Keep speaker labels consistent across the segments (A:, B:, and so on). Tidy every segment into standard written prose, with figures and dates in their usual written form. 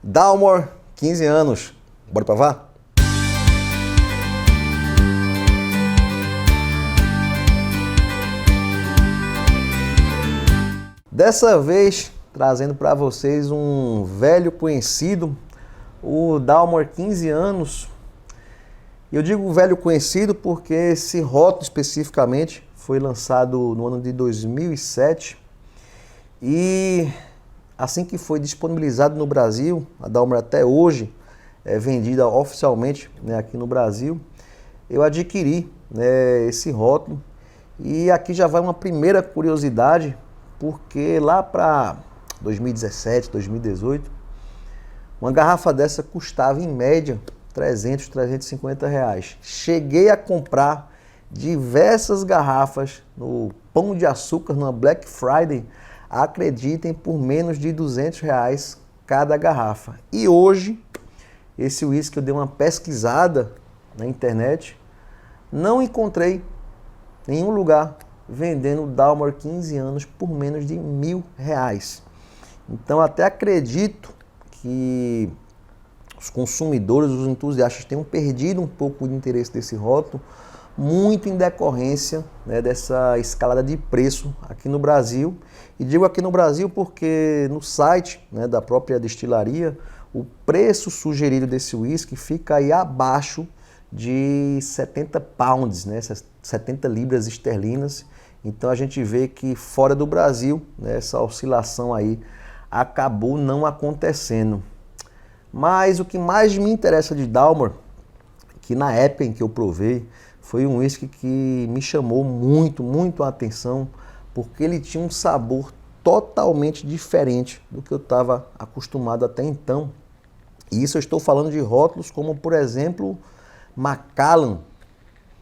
A: Dalmor, 15 anos. Bora provar? Dessa vez, trazendo para vocês um velho conhecido, o Dalmor 15 anos. Eu digo velho conhecido porque esse rótulo especificamente foi lançado no ano de 2007 e assim que foi disponibilizado no Brasil, a Dalmor até hoje é vendida oficialmente, aqui no Brasil, eu adquiri, esse rótulo. E aqui já vai uma primeira curiosidade, porque lá para 2017, 2018, uma garrafa dessa custava em média 300, 350 reais. Cheguei a comprar diversas garrafas no Pão de Açúcar, numa Black Friday, acreditem, por menos de 200 reais cada garrafa. E hoje, esse uísque eu dei uma pesquisada na internet, não encontrei nenhum lugar vendendo Dalmor 15 anos por menos de R$1.000. Então até acredito que os consumidores, os entusiastas tenham perdido um pouco de interesse desse rótulo, muito em decorrência, dessa escalada de preço aqui no Brasil. E digo aqui no Brasil porque no site, da própria destilaria, o preço sugerido desse uísque fica aí abaixo de 70 pounds, 70 libras esterlinas. Então a gente vê que fora do Brasil, essa oscilação aí acabou não acontecendo. Mas o que mais me interessa de Dalmor, que na época em que eu provei, foi um uísque que me chamou muito a atenção, porque ele tinha um sabor totalmente diferente do que eu estava acostumado até então. E isso eu estou falando de rótulos como, por exemplo, Macallan,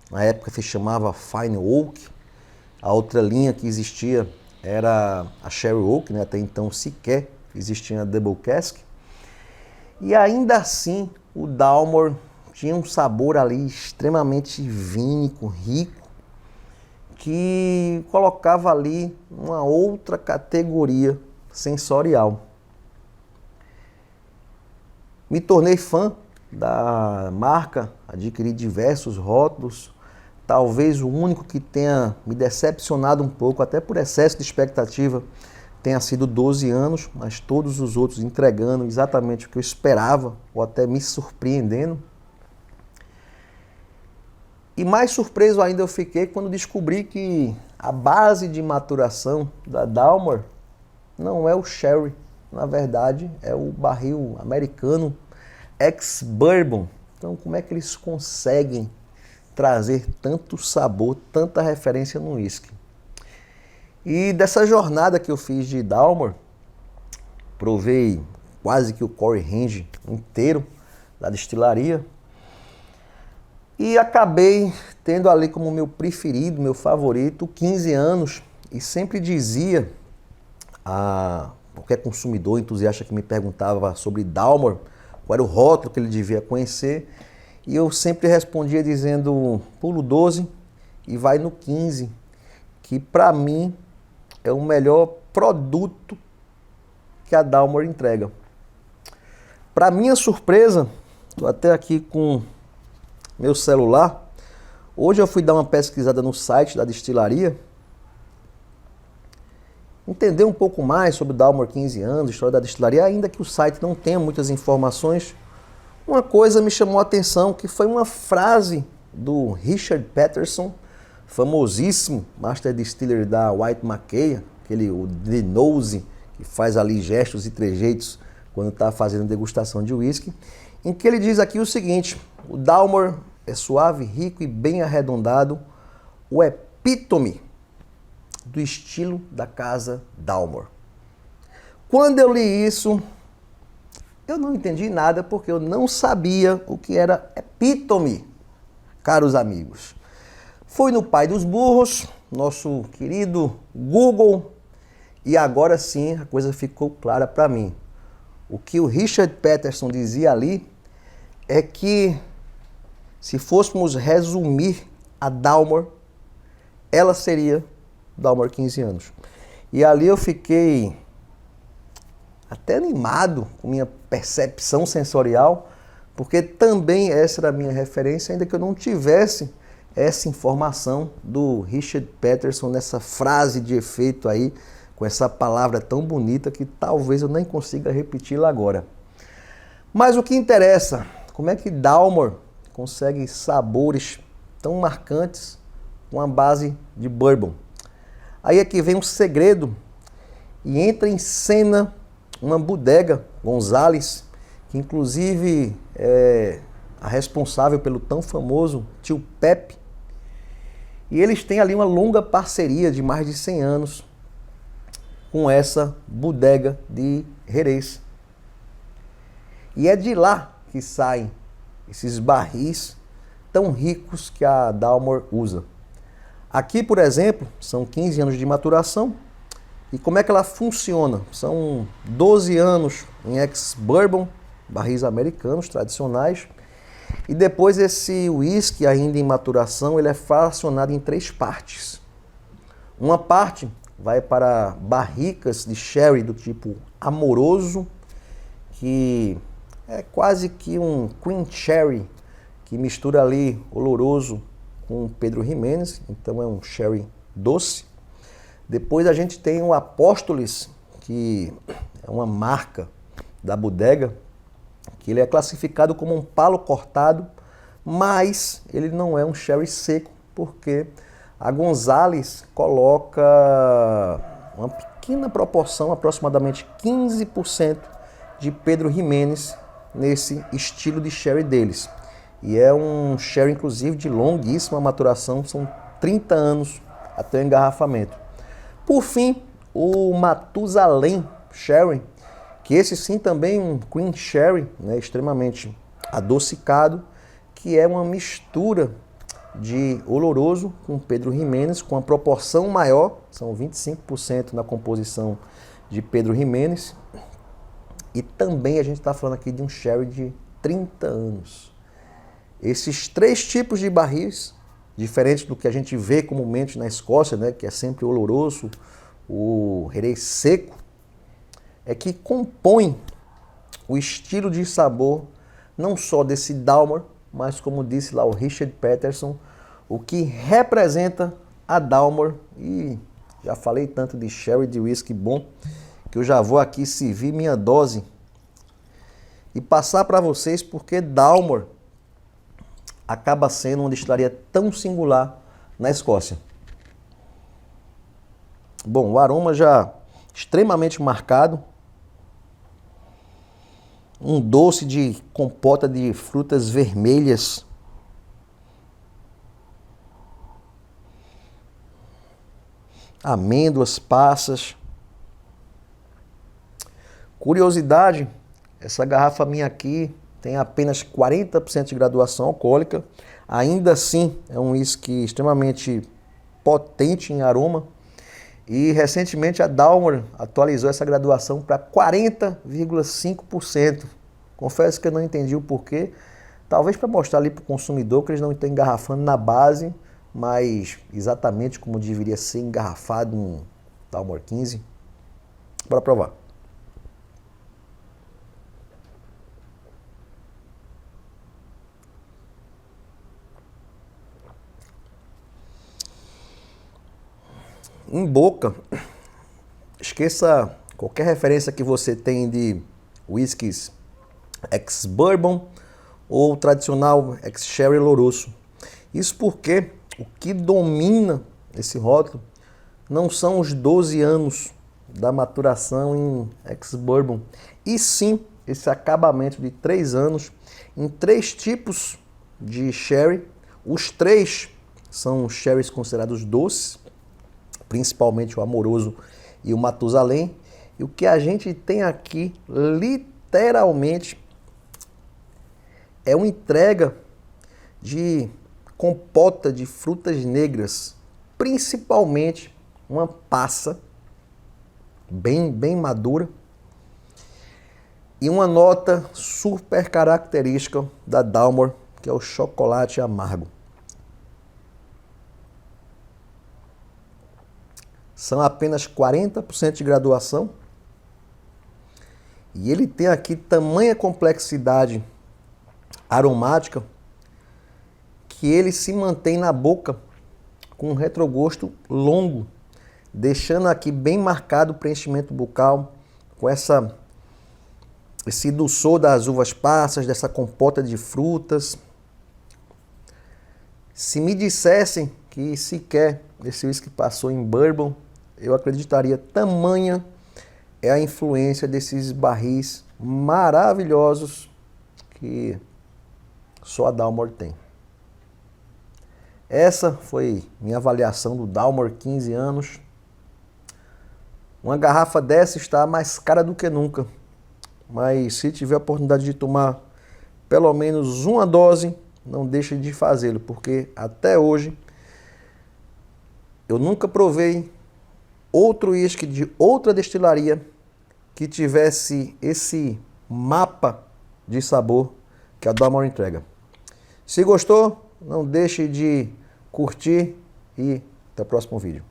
A: na época se chamava Fine Oak. A outra linha que existia era a Sherry Oak, até então sequer existia a Double Cask. E ainda assim, o Dalmor tinha um sabor ali extremamente vínico, rico, que colocava ali uma outra categoria sensorial. Me tornei fã da marca, adquiri diversos rótulos, talvez o único que tenha me decepcionado um pouco, até por excesso de expectativa, tenha sido 12 anos, mas todos os outros entregando exatamente o que eu esperava, ou até me surpreendendo. E mais surpreso ainda eu fiquei quando descobri que a base de maturação da Dalmor não é o sherry, na verdade é o barril americano ex-bourbon. Então como é que eles conseguem trazer tanto sabor, tanta referência no uísque? E dessa jornada que eu fiz de Dalmor, provei quase que o core range inteiro da destilaria e acabei tendo ali como meu preferido, meu favorito, 15 anos, e sempre dizia a qualquer consumidor entusiasta que me perguntava sobre Dalmor, qual era o rótulo que ele devia conhecer, e eu sempre respondia dizendo pulo 12 e vai no 15, que para mim é o melhor produto que a Dalmor entrega. Para minha surpresa, estou até aqui com meu celular. Hoje eu fui dar uma pesquisada no site da destilaria, entender um pouco mais sobre o Dalmor 15 anos, história da destilaria, ainda que o site não tenha muitas informações. Uma coisa me chamou a atenção, que foi uma frase do Richard Peterson, famosíssimo Master Distiller da White Mackay, o The Nose, que faz ali gestos e trejeitos quando está fazendo degustação de uísque, em que ele diz aqui o seguinte: o Dalmor é suave, rico e bem arredondado, o epítome do estilo da casa Dalmor. Quando eu li isso, eu não entendi nada, porque eu não sabia o que era epítome, caros amigos. Fui no pai dos burros, nosso querido Google, e agora sim a coisa ficou clara para mim. O que o Richard Peterson dizia ali é que, se fôssemos resumir a Dalmor, ela seria Dalmor 15 anos. E ali eu fiquei até animado com minha percepção sensorial, porque também essa era a minha referência, ainda que eu não tivesse essa informação do Richard Peterson nessa frase de efeito aí, com essa palavra tão bonita que talvez eu nem consiga repeti-la agora. Mas o que interessa, como é que Dalmor consegue sabores tão marcantes com a base de bourbon? Aí é que vem um segredo e entra em cena uma bodega, Gonzales, que inclusive é a responsável pelo tão famoso Tio Pepe. E eles têm ali uma longa parceria de mais de 100 anos com essa bodega de Jerez. E é de lá que saem esses barris tão ricos que a Dalmor usa. Aqui, por exemplo, são 15 anos de maturação. E como é que ela funciona? São 12 anos em ex-bourbon, barris americanos tradicionais. E depois esse whisky ainda em maturação, ele é fracionado em 3 partes. Uma parte vai para barricas de sherry do tipo amoroso, que é quase que um cream sherry, que mistura ali oloroso com Pedro Ximénez, então é um sherry doce. Depois a gente tem o Apóstoles, que é uma marca da bodega, que ele é classificado como um palo cortado, mas ele não é um sherry seco, porque a Gonzales coloca uma pequena proporção, aproximadamente 15% de Pedro Ximénez nesse estilo de sherry deles. E é um sherry, inclusive, de longuíssima maturação, são 30 anos até o engarrafamento. Por fim, o Matusalém Sherry, que esse sim também um cream sherry, né, extremamente adocicado, que é uma mistura de oloroso com Pedro Ximénez, com uma proporção maior, são 25% na composição de Pedro Ximénez. E também a gente está falando aqui de um sherry de 30 anos. Esses 3 tipos de barris, diferentes do que a gente vê comumente na Escócia, né, que é sempre oloroso, o Jerez seco, é que compõem o estilo de sabor não só desse Dalmor, mas como disse lá o Richard Peterson, o que representa a Dalmor. E já falei tanto de sherry de whisky bom, que eu já vou aqui servir minha dose e passar para vocês porque Dalmor acaba sendo uma destilaria tão singular na Escócia. Bom, o aroma já extremamente marcado. Um doce de compota de frutas vermelhas. Amêndoas, passas. Curiosidade, essa garrafa minha aqui tem apenas 40% de graduação alcoólica. Ainda assim, é um whisky extremamente potente em aroma. E recentemente a Dalmor atualizou essa graduação para 40,5%. Confesso que eu não entendi o porquê. Talvez para mostrar ali para o consumidor que eles não estão engarrafando na base, mas exatamente como deveria ser engarrafado um Dalmor 15. Bora provar. Em boca, esqueça qualquer referência que você tem de whiskies ex-bourbon ou tradicional ex-sherry louroso. Isso porque o que domina esse rótulo não são os 12 anos da maturação em ex-bourbon, e sim esse acabamento de 3 anos em 3 tipos de sherry. Os 3 são sherrys considerados doces, principalmente o Amoroso e o Matusalém. E o que a gente tem aqui, literalmente, é uma entrega de compota de frutas negras, principalmente uma passa bem madura e uma nota super característica da Dalmor, que é o chocolate amargo. São apenas 40% de graduação. E ele tem aqui tamanha complexidade aromática que ele se mantém na boca com um retrogosto longo, deixando aqui bem marcado o preenchimento bucal com esse dulçor das uvas passas, dessa compota de frutas. Se me dissessem que sequer esse whisky passou em bourbon, eu acreditaria, tamanha é a influência desses barris maravilhosos que só a Dalmor tem. Essa foi minha avaliação do Dalmor 15 anos. Uma garrafa dessa está mais cara do que nunca, mas se tiver a oportunidade de tomar pelo menos uma dose, não deixe de fazê-lo, porque até hoje eu nunca provei outro uísque de outra destilaria que tivesse esse mapa de sabor que a Dalmor entrega. Se gostou, não deixe de curtir e até o próximo vídeo.